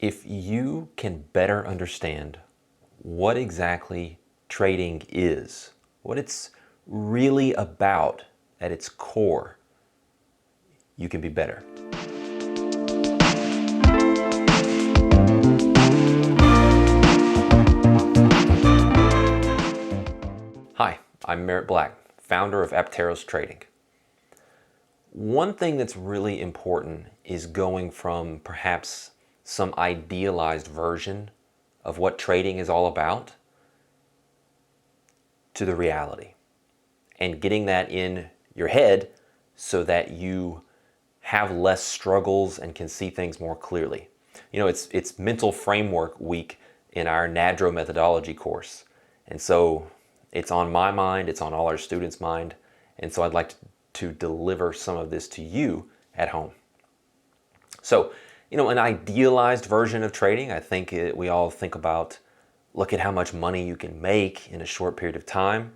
If you can better understand what exactly trading is, what it's really about at its core, you can be better. Hi, I'm Merritt Black, founder of Apteros Trading. One thing that's really important is going from perhaps some idealized version of what trading is all about to the reality, and getting that in your head so that you have less struggles and can see things more clearly. You know, it's mental framework week in our NADRO methodology course. And so it's on my mind, it's on all our students' mind. And so I'd like to deliver some of this to you at home. So, you know, an idealized version of trading, I think we all think about, look at how much money you can make in a short period of time.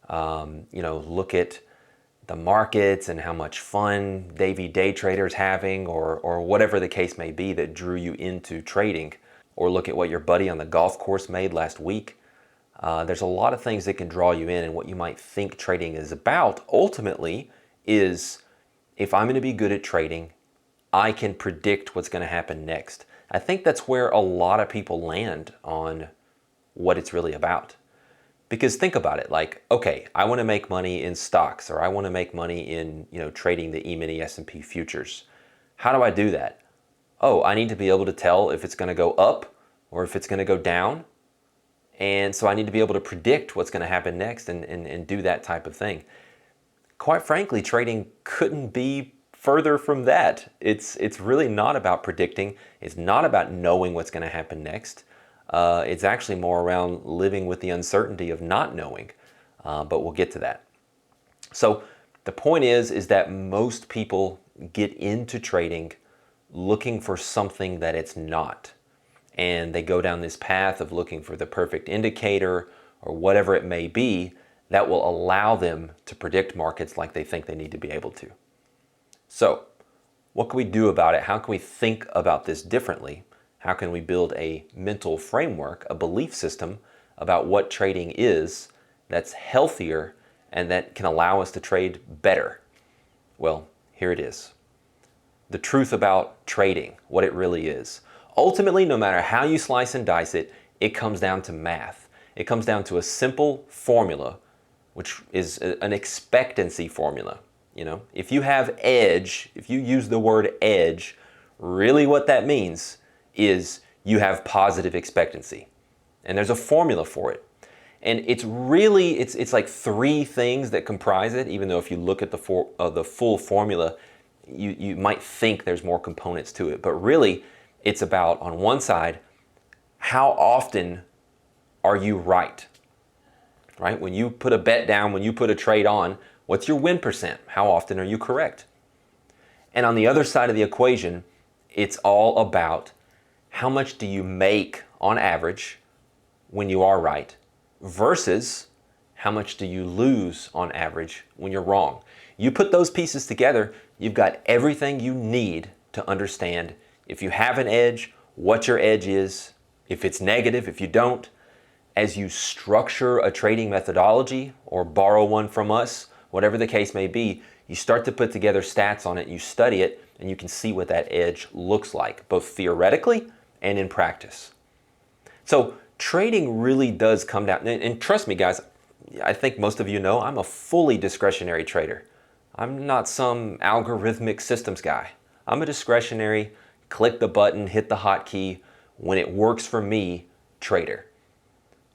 You know, look at the markets and how much fun Davey day traders having, or whatever the case may be that drew you into trading. Or look at what your buddy on the golf course made last week. There's a lot of things that can draw you in, and what you might think trading is about ultimately is, if I'm going to be good at trading, I can predict what's going to happen next. I think that's where a lot of people land on what it's really about. Because think about it, like, okay, I want to make money in stocks, or I want to make money in, you know, trading the E-mini S&P futures. How do I do that? Oh, I need to be able to tell if it's going to go up or if it's going to go down. And so I need to be able to predict what's going to happen next and do that type of thing. Quite frankly, trading couldn't be further from that. It's really not about predicting. It's not about knowing what's going to happen next. It's actually more around living with the uncertainty of not knowing, but we'll get to that. So the point is that most people get into trading looking for something that it's not. And they go down this path of looking for the perfect indicator or whatever it may be that will allow them to predict markets like they think they need to be able to. So what can we do about it? How can we think about this differently? How can we build a mental framework, a belief system about what trading is that's healthier and that can allow us to trade better? Well, here it is. The truth about trading, what it really is. Ultimately, no matter how you slice and dice it, it comes down to math. It comes down to a simple formula, which is an expectancy formula. You know, if you have edge, if you use the word edge, really what that means is you have positive expectancy. And there's a formula for it. And it's really, it's like three things that comprise it, even though if you look at the full formula, you might think there's more components to it. But really, it's about, on one side, how often are you right? Right? When you put a bet down, when you put a trade on, what's your win percent? How often are you correct? And on the other side of the equation, it's all about how much do you make on average when you are right versus how much do you lose on average when you're wrong. You put those pieces together, you've got everything you need to understand if you have an edge, what your edge is, if it's negative, if you don't. As you structure a trading methodology or borrow one from us, whatever the case may be, you start to put together stats on it, you study it, and you can see what that edge looks like, both theoretically and in practice. So trading really does come down, and trust me guys, I think most of you know I'm a fully discretionary trader. I'm not some algorithmic systems guy. I'm a discretionary, click the button, hit the hotkey, when it works for me, trader.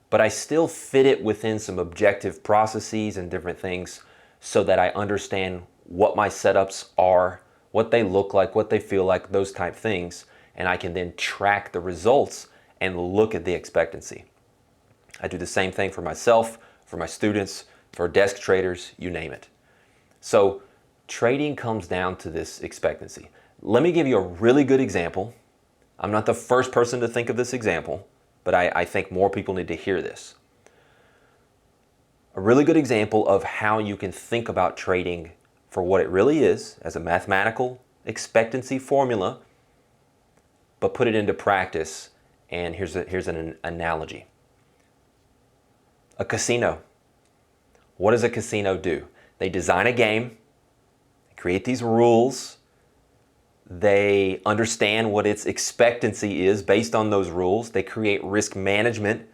But I still fit it within some objective processes and different things so that I understand what my setups are, what they look like, what they feel like, those type things, and I can then track the results and look at the expectancy. I do the same thing for myself, for my students, for desk traders, you name it. So trading comes down to this expectancy. Let me give you a really good example. I'm not the first person to think of this example, but I think more people need to hear this. A really good example of how you can think about trading for what it really is, as a mathematical expectancy formula, but put it into practice. And here's an analogy. A casino. What does a casino do? They design a game, create these rules, they understand what its expectancy is based on those rules. They create risk management,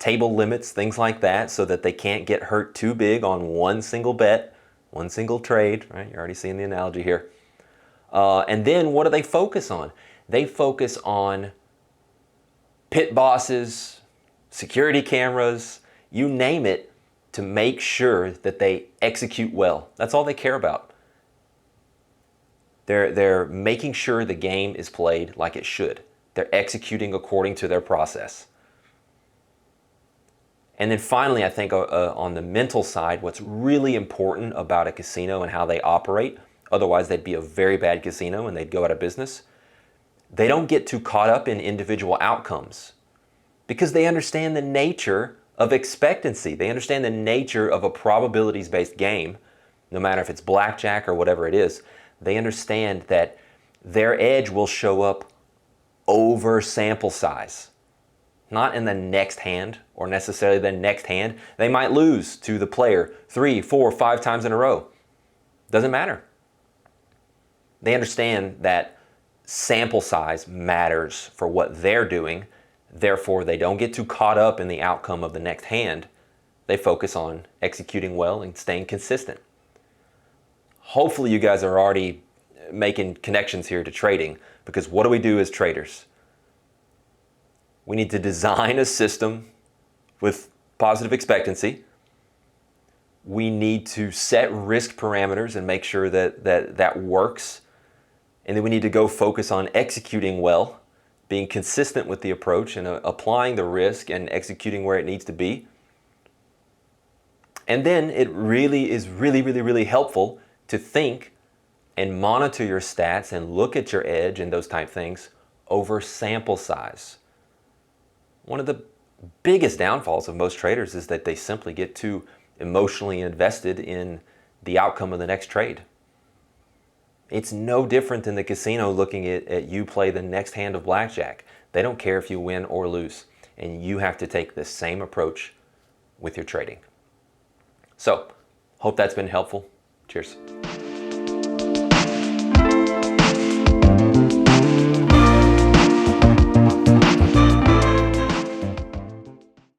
table limits, things like that, so that they can't get hurt too big on one single bet, one single trade, right? You're already seeing the analogy here. And then what do they focus on? They focus on pit bosses, security cameras, you name it, to make sure that they execute well. That's all they care about. They're making sure the game is played like it should. They're executing according to their process. And then finally, I think on the mental side, what's really important about a casino and how they operate, otherwise they'd be a very bad casino and they'd go out of business, they don't get too caught up in individual outcomes because they understand the nature of expectancy. They understand the nature of a probabilities-based game, no matter if it's blackjack or whatever it is. They understand that their edge will show up over sample size, not in the next hand or necessarily the next hand. They might lose to the player 3, 4, 5 times in a row. Doesn't matter. They understand that sample size matters for what they're doing. Therefore, they don't get too caught up in the outcome of the next hand. They focus on executing well and staying consistent. Hopefully you guys are already making connections here to trading, because what do we do as traders? We need to design a system with positive expectancy. We need to set risk parameters and make sure that works. And then we need to go focus on executing well, being consistent with the approach and applying the risk and executing where it needs to be. And then it really is really helpful to think and monitor your stats and look at your edge and those type things over sample size. One of the biggest downfalls of most traders is that they simply get too emotionally invested in the outcome of the next trade. It's no different than the casino looking at you play the next hand of blackjack. They don't care if you win or lose. And you have to take the same approach with your trading. So, hope that's been helpful. Cheers.